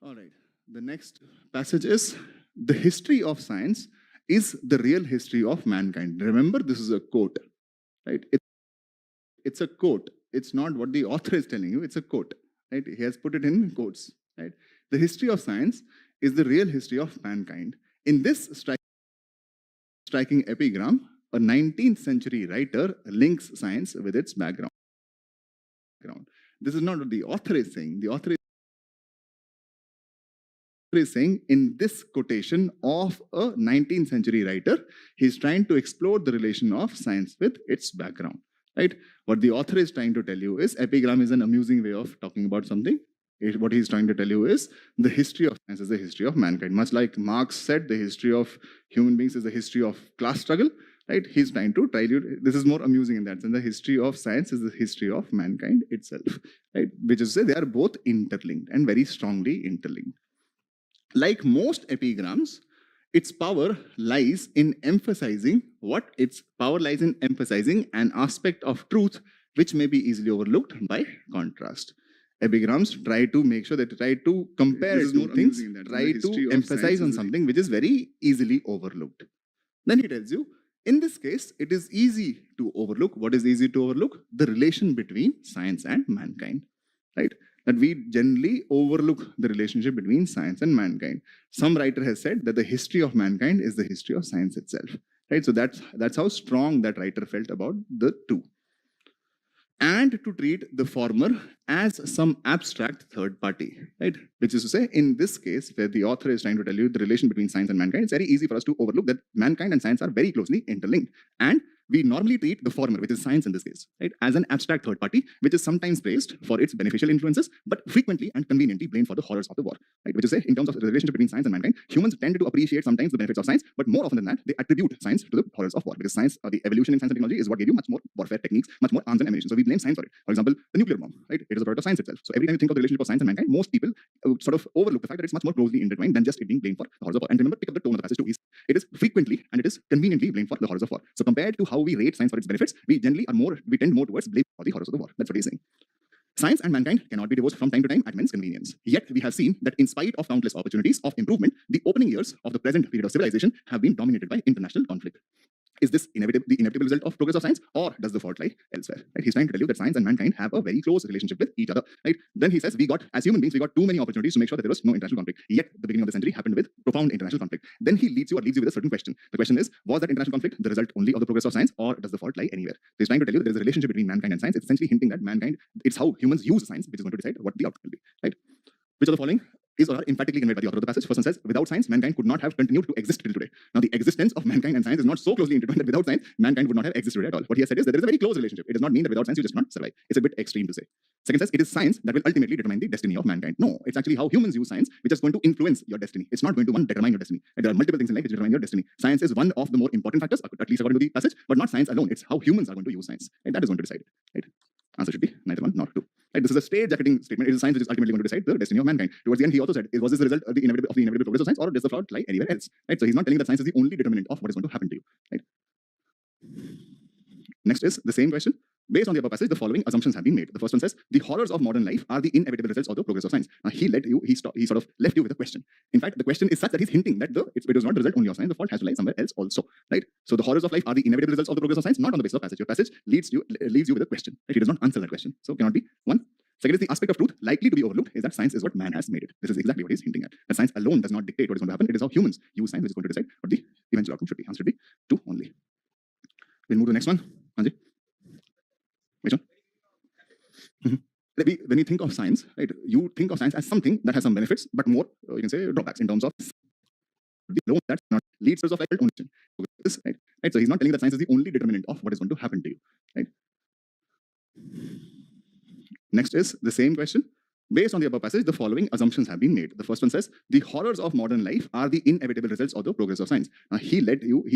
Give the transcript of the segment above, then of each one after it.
All right. The next passage is the history of science is the real history of mankind. Remember, this is a quote, right? It's a quote. It's not what the author is telling you. It's a quote, right? He has put it in quotes, right? The history of science is the real history of mankind. In this striking epigram, a 19th century writer links science with its background. This is not what the author is saying. The author is saying in this quotation of a 19th century writer, he's trying to explore the relation of science with its background, right? What the author is trying to tell you is epigram is an amusing way of talking about something. What he's trying to tell you is the history of science is the history of mankind. Much like Marx said, the history of human beings is the history of class struggle, right? He's trying to tell you, this is more amusing in that sense. The history of science is the history of mankind itself, right? Which is to say they are both interlinked and very strongly interlinked. Like most epigrams, its power lies in emphasizing an aspect of truth which may be easily overlooked by contrast. Epigrams try to make sure that try to compare two things, try to emphasize on something which is very easily overlooked. Then he tells you, in this case, it is easy to overlook. What is easy to overlook? The relation between science and mankind, right? That we generally overlook the relationship between science and mankind. Some writer has said that the history of mankind is the history of science itself, right? So that's how strong that writer felt about the two. And to treat the former as some abstract third party, right? Which is to say, in this case, where the author is trying to tell you the relation between science and mankind, it's very easy for us to overlook that mankind and science are very closely interlinked. And we normally treat the former, which is science in this case, right, as an abstract third party, which is sometimes praised for its beneficial influences, but frequently and conveniently blamed for the horrors of the war, right? Which is to say, in terms of the relationship between science and mankind, humans tend to appreciate sometimes the benefits of science, but more often than that, they attribute science to the horrors of war, because science, or the evolution in science and technology, is what gave you much more warfare techniques, much more arms and ammunition. So we blame science for it. For example, the nuclear bomb, right? It is a product of science itself. So every time you think of the relationship of science and mankind, most people sort of overlook the fact that it's much more closely intertwined than just it being blamed for the horrors of war. And remember, pick up the tone of the passage too. It is frequently and it is conveniently blamed for the horrors of war. So compared to how we rate science for its benefits, we tend more towards blame for the horrors of the war. That's what he's saying. Science and mankind cannot be divorced from time to time at men's convenience. Yet we have seen that in spite of countless opportunities of improvement, the opening years of the present period of civilization have been dominated by international conflict. Is this the inevitable result of progress of science, or does the fault lie elsewhere? Right? He's trying to tell you that science and mankind have a very close relationship with each other. Right? Then he says, as human beings, we got too many opportunities to make sure that there was no international conflict. Yet the beginning of the century happened with profound international conflict. Then he leaves you with a certain question. The question is, was that international conflict the result only of the progress of science, or does the fault lie anywhere? So he's trying to tell you that there is a relationship between mankind and science. It's essentially hinting that mankind, it's how humans use science, which is going to decide what the outcome will be. Right? Which of the following is or are emphatically conveyed by the author of the passage? First one says, without science, mankind could not have continued to exist till today. Now, the existence of mankind and science is not so closely intertwined that without science, mankind would not have existed at all. What he has said is that there is a very close relationship. It does not mean that without science, you just not survive. It's a bit extreme to say. Second says, it is science that will ultimately determine the destiny of mankind. No, it's actually how humans use science which is going to influence your destiny. It's not going to, determine your destiny. And there are multiple things in life which determine your destiny. Science is one of the more important factors, at least according to the passage, but not science alone. It's how humans are going to use science. And that is going to decide it. Right? Answer should be neither one nor two. Right? This is a stage-jacketing statement. It is science which is ultimately going to decide the destiny of mankind. Towards the end, he also said, was this the result of the inevitable progress of science, or does the fault lie anywhere else? Right? So he's not telling you that science is the only determinant of what is going to happen to you. Right? Next is the same question. Based on the above passage, the following assumptions have been made. The first one says, the horrors of modern life are the inevitable results of the progress of science. Now, he sort of left you with a question. In fact, the question is such that he's hinting that it was not the result only of science, the fault has to lie somewhere else also, right? So the horrors of life are the inevitable results of the progress of science, not on the basis of passage. Your passage leaves you with a question. Right? He does not answer that question. So cannot be one. Second is the aspect of truth likely to be overlooked is that science is what man has made it. This is exactly what he's hinting at. That science alone does not dictate what is going to happen. It is how humans use science which is going to decide what the eventual outcome should be. Answer should be two only. We'll move to the next one. Anji. Which one? When you think of science, right, you think of science as something that has some benefits, but more, you can say, drawbacks in terms of the loan that not leads to of like own this, right? So he's not telling that science is the only determinant of what is going to happen to you, right? Next is the same question. Based on the above passage, the following assumptions have been made. The first one says, the horrors of modern life are the inevitable results of the progress of science. Now, he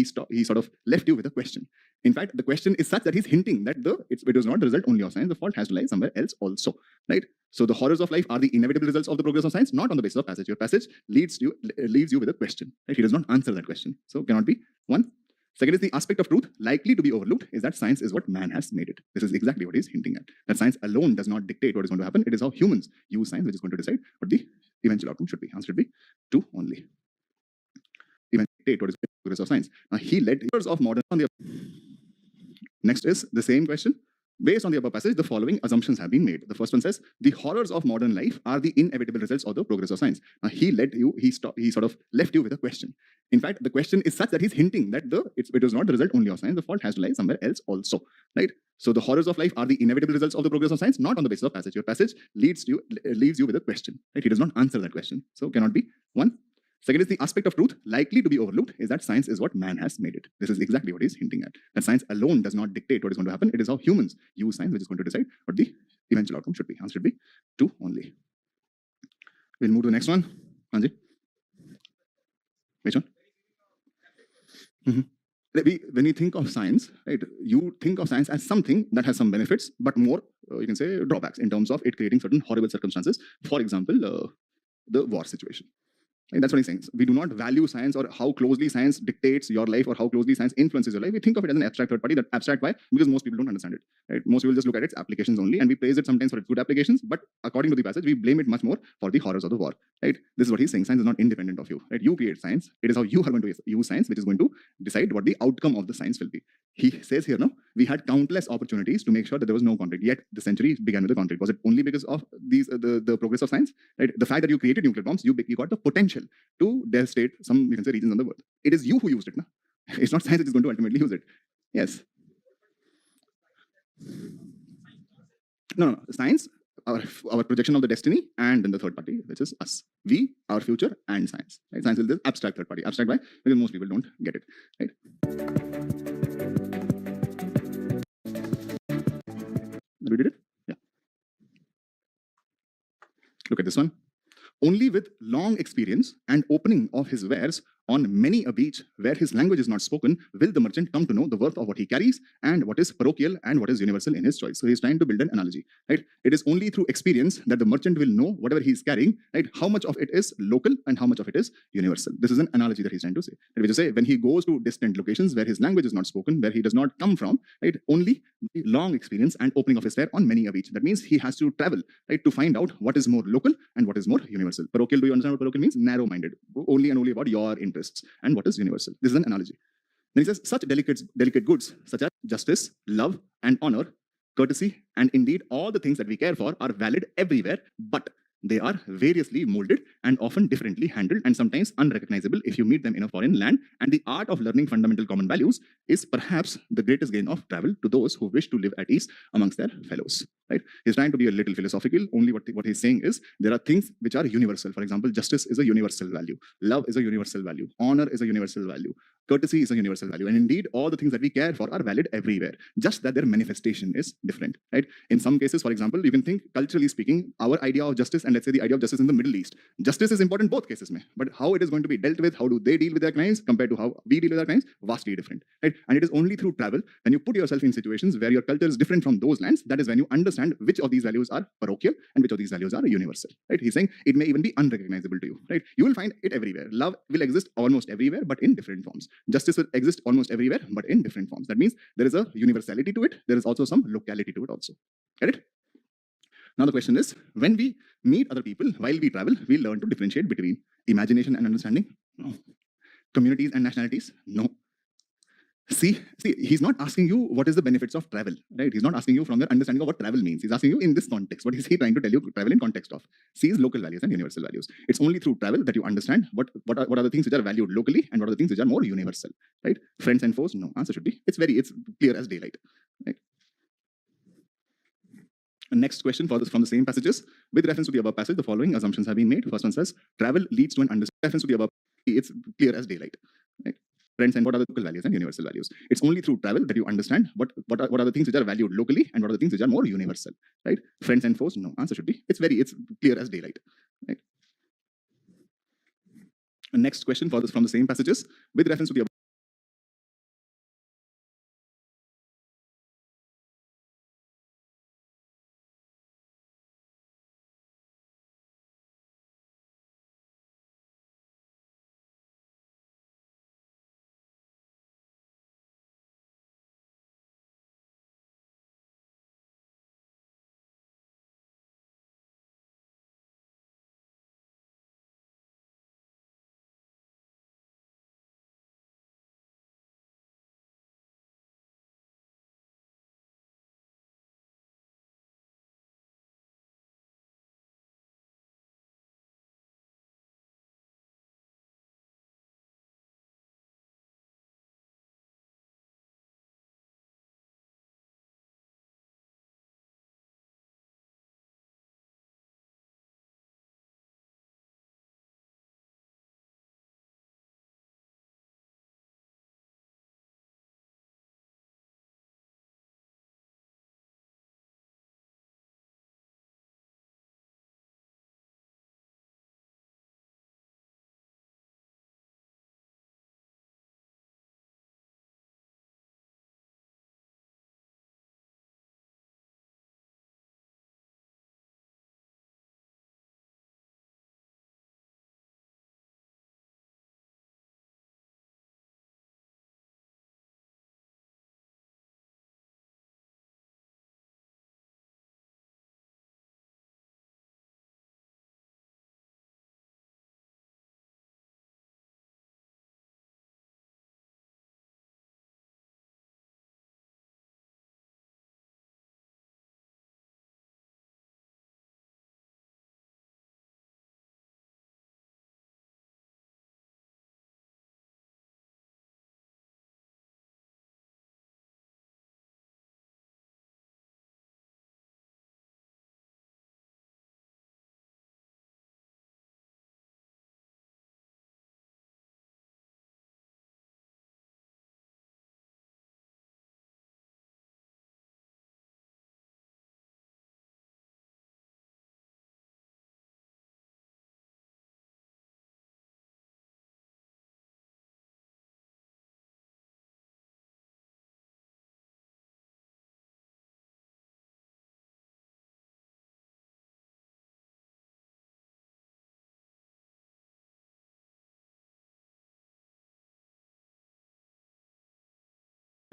sort of left you with a question. In fact, the question is such that he's hinting that it was not the result only of science, the fault has to lie somewhere else also, right? So the horrors of life are the inevitable results of the progress of science, not on the basis of passage. Your passage leaves you with a question, right? He does not answer that question. So cannot be one. Second is the aspect of truth likely to be overlooked is that science is what man has made it. This is exactly what he's hinting at. That science alone does not dictate what is going to happen. It is how humans use science which is going to decide what the eventual outcome should be? Answer should be 2 only. Eventually, what is the progress of science? Now, he led years of modern. Next is the same question. Based on the above passage, the following assumptions have been made. The first one says, the horrors of modern life are the inevitable results of the progress of science. Now, he sort of left you with a question. In fact, the question is such that he's hinting that it was not the result only of science. The fault has to lie somewhere else also, right? So the horrors of life are the inevitable results of the progress of science, not on the basis of passage. Your passage leaves you with a question, right? He does not answer that question. So cannot be one. Second is the aspect of truth likely to be overlooked is that science is what man has made it. This is exactly what he's hinting at. That science alone does not dictate what is going to happen. It is how humans use science which is going to decide what the eventual outcome should be. Answer should be 2 only. We'll move to the next one. Anji. Which one? When you think of science, right, you think of science as something that has some benefits, but more, you can say, drawbacks in terms of it creating certain horrible circumstances. For example, the war situation. That's what he's saying. We do not value science or how closely science dictates your life or how closely science influences your life. We think of it as an abstract third party. That abstract why? Because most people don't understand it. Right? Most people just look at its applications only, and we praise it sometimes for its good applications. But according to the passage, we blame it much more for the horrors of the war. Right? This is what he's saying. Science is not independent of you. Right? You create science. It is how you are going to use science, which is going to decide what the outcome of the science will be. He says here, no, we had countless opportunities to make sure that there was no conflict. Yet the century began with a conflict. Was it only because of the progress of science? Right? The fact that you created nuclear bombs, you got the potential to devastate some, you can say, regions on the world. It is you who used it. No? It's not science that is going to ultimately use it. Yes. No. Science, our projection of the destiny, and then the third party, which is us. We, our future, and science. Right? Science is this abstract third party. Abstract why? Because most people don't get it. Right? We did it? Yeah. Look at this one. Only with long experience and opening of his wares on many a beach where his language is not spoken will the merchant come to know the worth of what he carries and what is parochial and what is universal in his choice. So he's trying to build an analogy, right? It is only through experience that the merchant will know whatever he's carrying, right? How much of it is local and how much of it is universal. This is an analogy that he's trying to say. Which is say when he goes to distant locations where his language is not spoken, where he does not come from, right? Only long experience and opening of his ware on many a beach. That means he has to travel, right, to find out what is more local and what is more universal. Parochial, do you understand what parochial means? Narrow-minded, only and only about your interests, and what is universal. This is an analogy. Then he says, such delicate goods such as justice, love, and honor, courtesy, and indeed all the things that we care for are valid everywhere, but they are variously molded and often differently handled and sometimes unrecognizable if you meet them in a foreign land. And the art of learning fundamental common values is perhaps the greatest gain of travel to those who wish to live at ease amongst their fellows. Right? He's trying to be a little philosophical. Only what he's saying is there are things which are universal. For example, justice is a universal value. Love is a universal value. Honor is a universal value. Courtesy is a universal value. And indeed, all the things that we care for are valid everywhere, just that their manifestation is different. Right? In some cases, for example, you can think culturally speaking, our idea of justice and let's say the idea of justice in the Middle East. Justice is important in both cases, but how it is going to be dealt with, how do they deal with their crimes compared to how we deal with our crimes, vastly different. Right? And it is only through travel, when you put yourself in situations where your culture is different from those lands, that is when you understand which of these values are parochial and which of these values are universal. Right? He's saying it may even be unrecognizable to you. Right? You will find it everywhere. Love will exist almost everywhere, but in different forms. Justice will exist almost everywhere, but in different forms. That means there is a universality to it. There is also some locality to it also. Get it? Now the question is, when we meet other people while we travel, we learn to differentiate between imagination and understanding? No. Communities and nationalities? No. See, he's not asking you what is the benefits of travel, right? He's not asking you from the understanding of what travel means. He's asking you in this context. What is he trying to tell you travel in context of? See his local values and universal values. It's only through travel that you understand what are the things which are valued locally and what are the things which are more universal, right? Friends and foes? No. Answer should be, it's clear as daylight, right? Next question from the same passages. With reference to the above passage, the following assumptions have been made. First one says, travel leads to an understanding. Reference to the above, it's clear as daylight. Right? Friends and what are the local values and universal values. It's only through travel that you understand what are the things which are valued locally and what are the things which are more universal. Right? Friends and foes, no. Answer should be, it's clear as daylight. Right? Next question from the same passages. With reference to the above,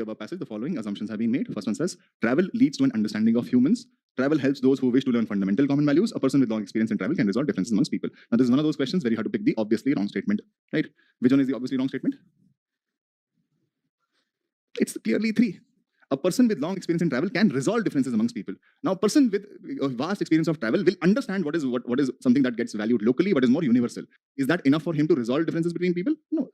above passage, the following assumptions have been made. First one says, travel leads to an understanding of humans. Travel helps those who wish to learn fundamental common values. A person with long experience in travel can resolve differences amongst people. Now, this is one of those questions where you have to pick the obviously wrong statement, right? Which one is the obviously wrong statement? It's clearly 3. A person with long experience in travel can resolve differences amongst people. Now, a person with a vast experience of travel will understand what is something that gets valued locally, what is more universal. Is that enough for him to resolve differences between people? No.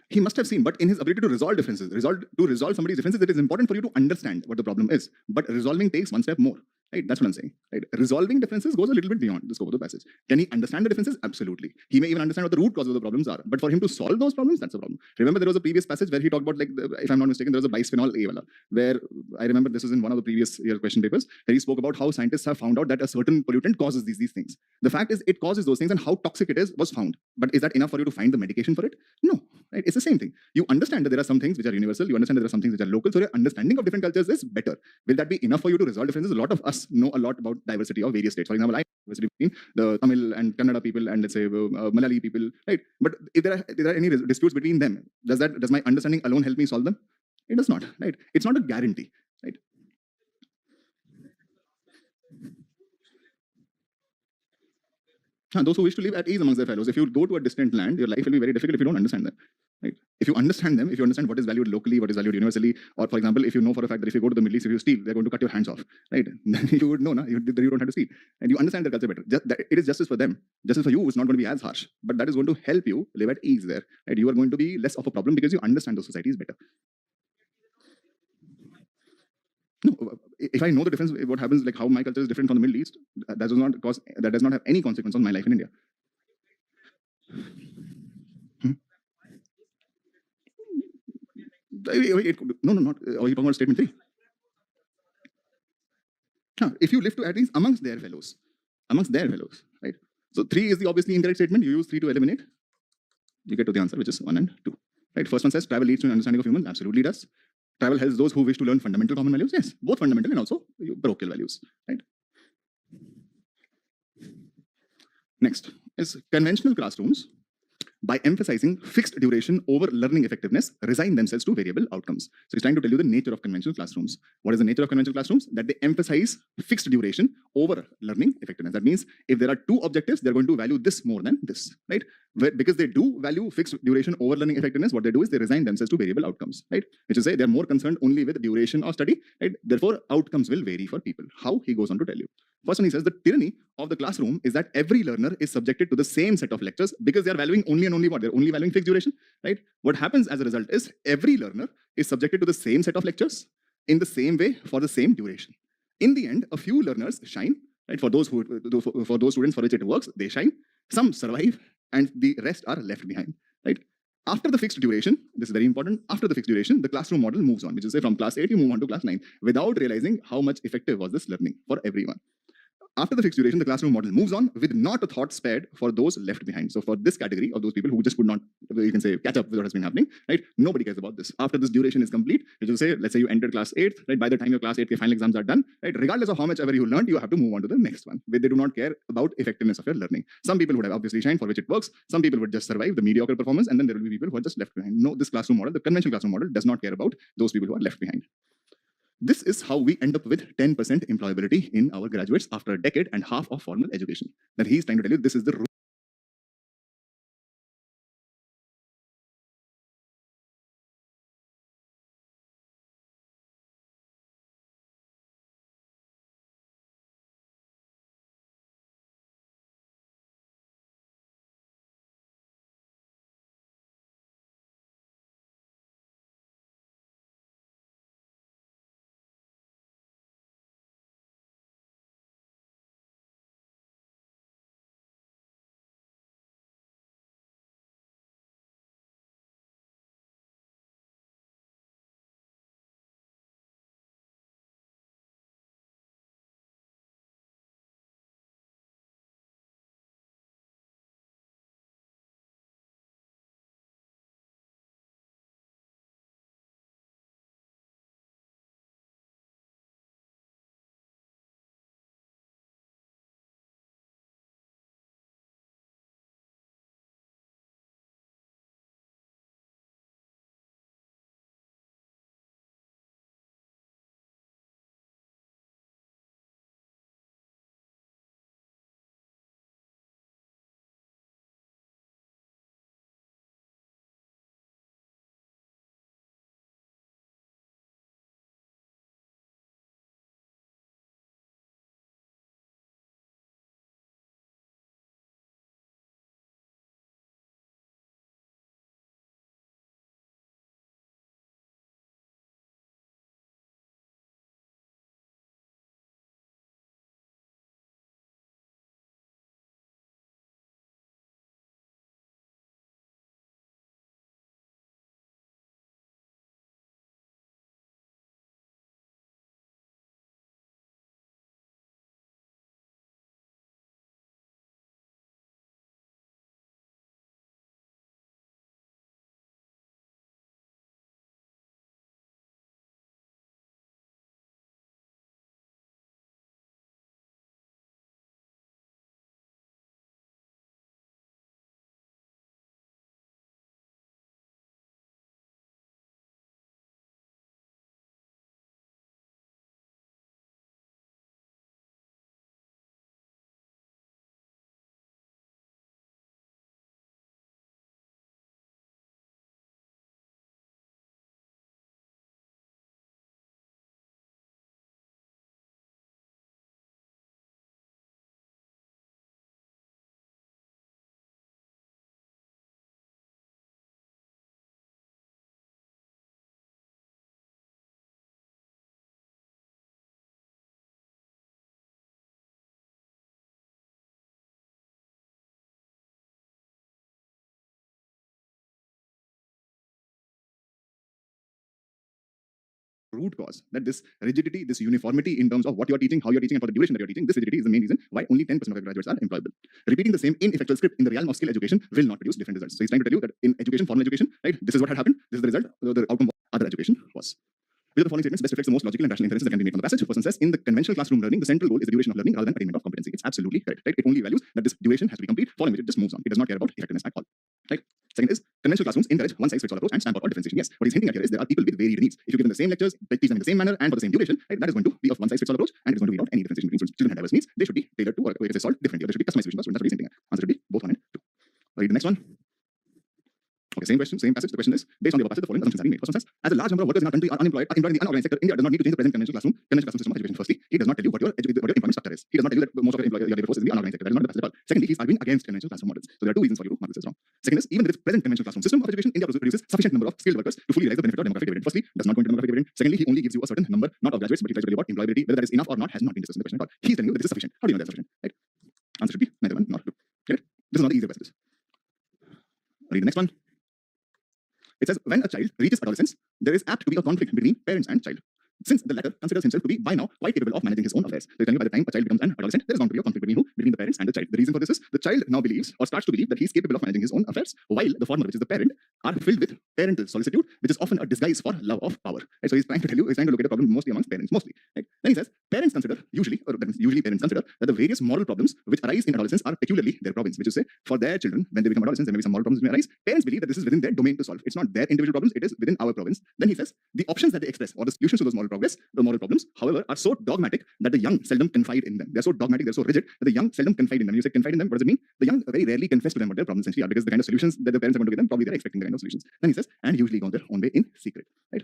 He must have seen, but in his ability to resolve differences, to resolve somebody's differences, it is important for you to understand what the problem is. But resolving takes one step more. Right? That's what I'm saying. Right? Resolving differences goes a little bit beyond the scope of the passage. Can he understand the differences? Absolutely. He may even understand what the root causes of the problems are. But for him to solve those problems, that's a problem. Remember, there was a previous passage where he talked about, if I'm not mistaken, there was a bisphenol A wala, where I remember this was in one of the previous year question papers, where he spoke about how scientists have found out that a certain pollutant causes these things. The fact is, it causes those things, and how toxic it is was found. But is that enough for you to find the medication for it? No. Right? It's the same thing. You understand that there are some things which are universal. You understand that there are some things which are local. So your understanding of different cultures is better. Will that be enough for you to resolve differences? A lot of us know a lot about diversity of various states. For example, I know diversity between the Tamil and Kannada people and, let's say, Malayali people. Right? But if there are any disputes between them, does my understanding alone help me solve them? It does not. Right? It's not a guarantee. Right? Those who wish to live at ease amongst their fellows. If you go to a distant land, your life will be very difficult if you don't understand them. Right? If you understand them, if you understand what is valued locally, what is valued universally, or for example, if you know for a fact that if you go to the Middle East, if you steal, they're going to cut your hands off, right? Then you would know, you don't have to steal, and you understand their culture better. It is justice for them. Justice for you is not going to be as harsh, but that is going to help you live at ease there. Right? You are going to be less of a problem because you understand those societies better. No, if I know the difference, what happens, like how my culture is different from the Middle East, that does not have any consequence on my life in India. Hmm? No, not. Are you talking about statement 3? If you live to at least amongst their fellows, right? So 3 is the obviously incorrect statement. You use 3 to eliminate. You get to the answer, which is 1 and 2. Right? First one says travel leads to an understanding of humans. Absolutely does. Travel helps those who wish to learn fundamental common values. Yes, both fundamental and also parochial values. Right? Next is conventional classrooms, by emphasizing fixed duration over learning effectiveness, resign themselves to variable outcomes. So he's trying to tell you the nature of conventional classrooms. What is the nature of conventional classrooms? That they emphasize fixed duration over learning effectiveness. That means if there are 2 objectives, they're going to value this more than this, right? Because they do value fixed duration over learning effectiveness, what they do is they resign themselves to variable outcomes, right? Which is say they're more concerned only with duration of study, right? Therefore, outcomes will vary for people. How? He goes on to tell you. First one, he says the tyranny of the classroom is that every learner is subjected to the same set of lectures because they are valuing only and only what? They're only valuing fixed duration, right? What happens as a result is every learner is subjected to the same set of lectures in the same way for the same duration. In the end, a few learners shine, right? For those students for which it works, they shine. Some survive, and the rest are left behind, right? After the fixed duration, this is very important, after the fixed duration, the classroom model moves on, which is say from class 8, you move on to class 9, without realizing how much effective was this learning for everyone. After the fixed duration, the classroom model moves on with not a thought spared for those left behind. So for this category of those people who just could not, you can say, catch up with what has been happening, right? Nobody cares about this. After this duration is complete, which will say, let's say you entered class 8, right? By the time your class 8 final exams are done, right? Regardless of how much ever you learned, you have to move on to the next one, where they do not care about effectiveness of your learning. Some people would have obviously shined, for which it works. Some people would just survive the mediocre performance, and then there will be people who are just left behind. No, this classroom model, the conventional classroom model, does not care about those people who are left behind. This is how we end up with 10% employability in our graduates after a decade and half of formal education. That he's trying to tell you this is the root cause, that this rigidity, this uniformity in terms of what you're teaching, how you're teaching, and for the duration that you're teaching, this rigidity is the main reason why only 10% of your graduates are employable. Repeating the same ineffectual script in the realm of skill education will not produce different results. So he's trying to tell you that in education, formal education, right, this is what had happened, this is the result, the outcome of other education was. Which of the following statements best reflects the most logical and rational inferences that can be made from the passage? Person says, in the conventional classroom learning, the central goal is the duration of learning rather than attainment of competency. It's absolutely correct, right? It only values that this duration has to be complete, following which it just moves on. It does not care about effectiveness at all, right? Second is, conventional classrooms encourage one-size-fits-all approach and stand for differentiation. Yes, what he's hinting at here is there are people with varied needs. If you give them the same lectures, teach them in the same manner and for the same duration, right, that is going to be a one-size-fits-all approach, and it is going to be without any differentiation between students. Children have diverse needs. They should be tailored to, or if they solved differently, or there should be customized solutions for students. That's what he's hinting at. Answer should be both 1 and 2. Read the next one. Okay, same question, same passage. The question is, based on the above passage, the following assumptions are being made. First one says, as a large number of workers in our country are unemployed, employed in the unorganized sector, India does not need to change the present conventional system of education. Firstly, he does not tell you what your employment structure is. He does not tell you that most of your labor force is in the unorganized sector. That is not the passage at all. Secondly, he's arguing against conventional classroom models. So there are two reasons for you to mark this as wrong. Second is, even with its present conventional classroom system of education, India produces sufficient number of skilled workers to fully realize the benefit of demographic dividend. Firstly, does not go into demographic dividend. Secondly, he only gives you a certain number, not of graduates, but he tries to tell you about employability. Whether that is enough or not has not been discussed in the question at all. He's telling you that this is sufficient. How do you know that's sufficient? Right? Answer should be neither one nor two. Get it? This is not the easier passage. Read the next one. It says, when a child reaches adolescence, there is apt to be a conflict between parents and child, since the latter considers himself to be by now quite capable of managing his own affairs. So by the time a child becomes an adolescent, there is going to be a conflict between who? Between the parents and the child. The reason for this is the child now believes or starts to believe that he is capable of managing his own affairs, while the former, which is the parent, are filled with parental solicitude, which is often a disguise for love of power. Right? So he's trying to tell you, he's trying to locate a problem mostly amongst parents, mostly. Right? Then he says, parents consider usually, or that means usually parents consider that the various moral problems which arise in adolescence are peculiarly their province, which is say for their children when they become adolescents, there may be some moral problems may arise. Parents believe that this is within their domain to solve. It's not their individual problems; it is within our province. Then he says the options that they express or the solutions to those moral problems, however, are so dogmatic that the young seldom confide in them. They're so dogmatic, they're so rigid that the young seldom confide in them. You say confide in them, what does it mean? The young very rarely confess to them what their problems essentially are, because the kind of solutions that the parents are going to give them, probably they're expecting the kind of solutions. Then he says, and usually go on their own way in secret. Right?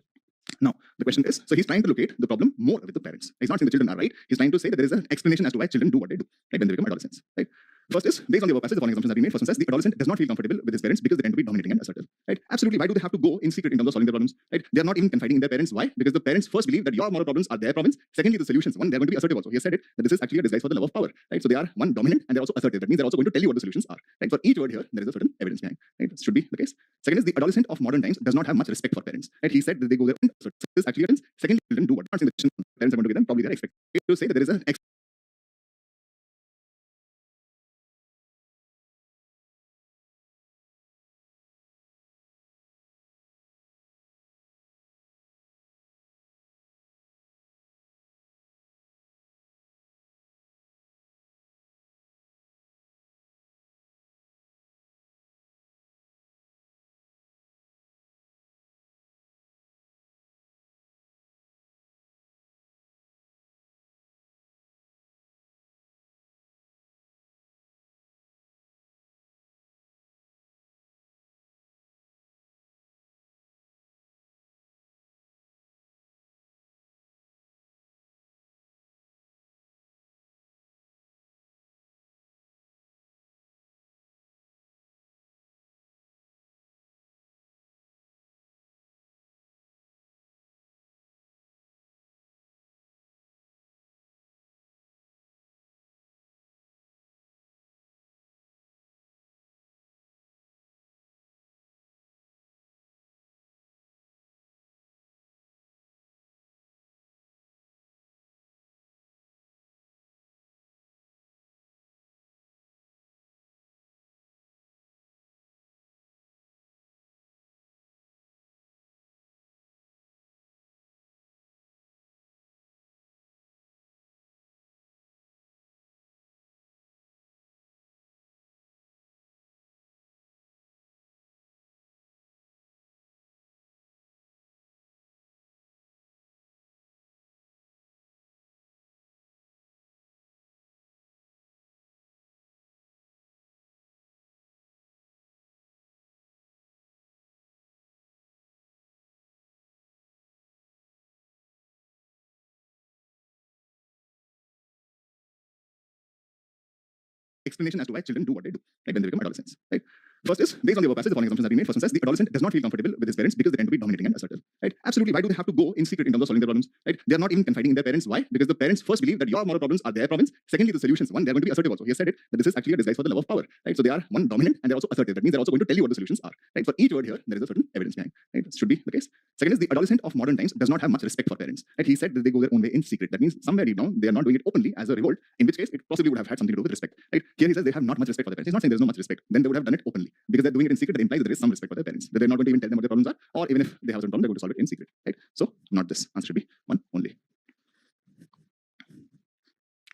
Now, the question is, so he's trying to locate the problem more with the parents. He's not saying the children are right. He's trying to say that there is an explanation as to why children do what they do, right, when they become adolescents. Right? First is, based on the above passage, the following assumptions have been made. First one says, the adolescent does not feel comfortable with his parents because they tend to be dominating and assertive. Right? Absolutely. Why do they have to go in secret in terms of solving their problems? Right? They are not even confiding in their parents. Why? Because the parents first believe that your moral problems are their province. Secondly, the solutions. One, they're going to be assertive also. He has said it, that this is actually a disguise for the love of power. Right? So they are one dominant and they're also assertive. That means they're also going to tell you what the solutions are. Right? For each word here, there is a certain evidence behind. Right? This should be the case. Second is, the adolescent of modern times does not have much respect for parents. Right? He said that they go there. So this actually happens. Secondly, children do what? I'm not saying the parents are going to give them. Probably they're expected to say that there is an explanation as to why children do what they do, right, when they become adolescents. Right? First is, based on the above passage, the following assumptions have been made. First one says the adolescent does not feel comfortable with his parents because they tend to be dominating and assertive. Right? Absolutely. Why do they have to go in secret in terms of solving their problems? Right? They are not even confiding in their parents. Why? Because the parents first believe that your moral problems are their problems. Secondly, the solutions. One, they're going to be assertive also. He has said it that this is actually a disguise for the love of power. Right? So they are one dominant and they're also assertive. That means they're also going to tell you what the solutions are. Right? For each word here, there is a certain evidence behind. Right? This should be the case. Second is the adolescent of modern times does not have much respect for parents. Right? He said that they go their own way in secret. That means somewhere deep down they are not doing it openly as a revolt. In which case it possibly would have had something to do with respect. Right? Here he says they have not much respect for their parents. He's not saying there's no much respect. Then they would have done it openly because they're doing it in secret. That implies that there is some respect for their parents. That they're not going to even tell them what their problems are, or even if they have some problem, they're going to solve it in secret. Right? So not this. Answer should be one only.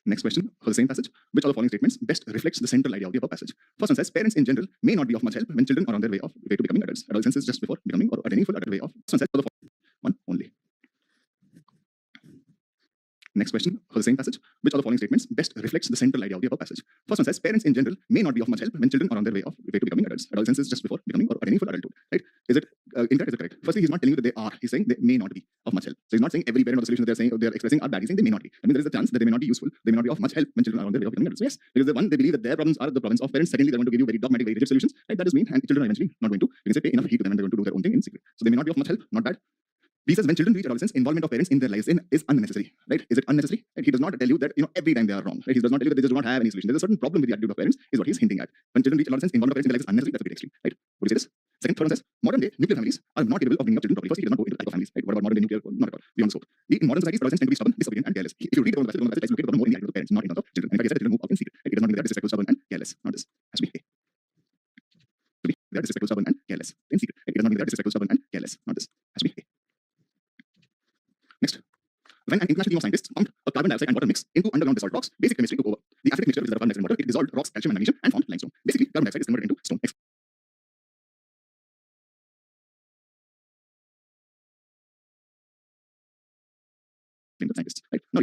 Next question for the same passage. Which of the following statements best reflects the central idea of the above passage? First one says parents in general may not be of much help when children are on their way to becoming adults. Adolescence is just before becoming or attaining full adult way of. First one says for the one only. Next question for the same passage. Which of the following statements best reflects the central idea of the above passage? First one says parents in general may not be of much help when children are on their way to becoming adults. Adolescence is just before becoming or attaining full adulthood. Right? Is it incorrect? Is it correct? Firstly, he's not telling you that they are. He's saying they may not be of much help. So he's not saying every parent or the solution that they're saying or they're expressing are bad. He's saying they may not be. I mean, there is a chance that they may not be useful. They may not be of much help when children are on their way of becoming adults. So yes, because the one they believe that their problems are the problems of parents. Secondly, they're going to give you very dogmatic, very rigid solutions. Right? That is mean, and children are eventually not going to. You can say pay enough heed to them, and they're going to do their own thing in secret. So they may not be of much help. Not bad. He says when children reach adolescence, involvement of parents in their lives is unnecessary. Right? Is it unnecessary? Right? He does not tell you that every time they are wrong. Right? He does not tell you that they just do not have any solution. There's a certain problem with the attitude of parents, is what he's hinting at. When children reach adolescence, involvement of parents in their lives is unnecessary. That's a bit extreme. Right? Would you say this? Second, third one says modern day nuclear families are not capable of bringing up children properly. Firstly, he does not go into the type of families. Right? What about modern day nuclear? Not at all. Beyond scope. In modern societies, adolescents tend to be stubborn, disobedient, and careless. If you read the passage, tries to locate the problem more in the attitude of the parents, not in terms of children. In fact, he said that children move out in secret. Right? It does not mean that they're disrespectful, stubborn, and careless. Not this. Has to be A. They are disrespectful, stubborn, and careless. In secret. Right? It does not mean that they're disrespectful, stubborn, and careless. Not this. Has to be A. Next. When an international team of scientists pumped a carbon dioxide and water mix into underground basalt rocks, basic chemistry took over. The acidic mixture, which is carbon dioxide and water, it dissolved rocks, calcium, and magnesium, and formed limestone. Basically, carbon dioxide is converted into stone. Explain the scientists. Right? Now,